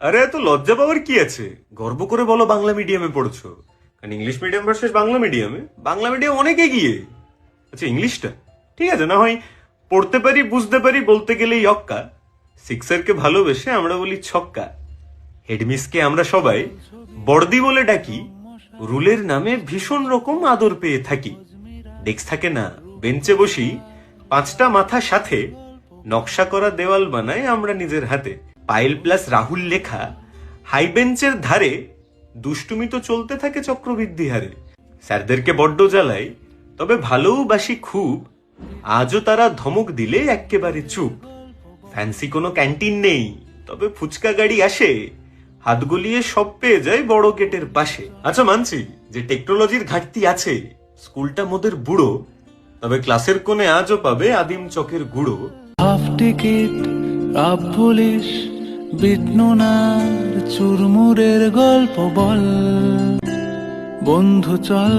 আরে এত লজ্জা পাওয়ার কি আছে? গর্ব করে বলো বাংলা মিডিয়ামে পড়ছো। কারণ English medium versus Bangla medium অনেক এগিয়ে। আচ্ছা ইংলিশটা ঠিক আছে, না হয় পড়তে পারি বুঝতে পারি বলতে গেলেই অক্কা। সিক্সারকে ভালোবেসে আমরা বলি ছক্কা। হেডমিসকে আমরা সবাই বর্দি বলে ডাকি। রুলের নামে ভীষণ রকম আদর পেয়ে থাকি। ডেস্ক থাকে না, বেঞ্চে বসি, 5টা মাথা সাথে, নকশা করা দেওয়াল বানাই আমরা নিজের হাতে। পায়েল প্লাস রাহুল লেখা হাই বেঞ্চের ধারে, দুষ্টুমি তো চলতে থাকে চক্রবৃদ্ধি হারে। স্যারদেরকে বড্ড জ্বালাই, তবে ভালোবাসি খুব। আজও তারা ধমক দিলে এক্কেবারে চুপ। ফ্যান্সি কোনো ক্যান্টিন নেই, তবে ফুচকা গাড়ি আসে, হাত গলিয়ে সব পেয়ে যায় বড় গেটের পাশে। আচ্ছা মানছি যে টেকনোলজির ঘাটতি আছে, স্কুলটা মোদের বুড়ো, তবে ক্লাসের কোণে আজও পাবে আদিম চকের গুঁড়ো। হাফ টিকিট আপ পুলিশ বিটনুনার চুরমুরের গল্প বল বন্ধু চল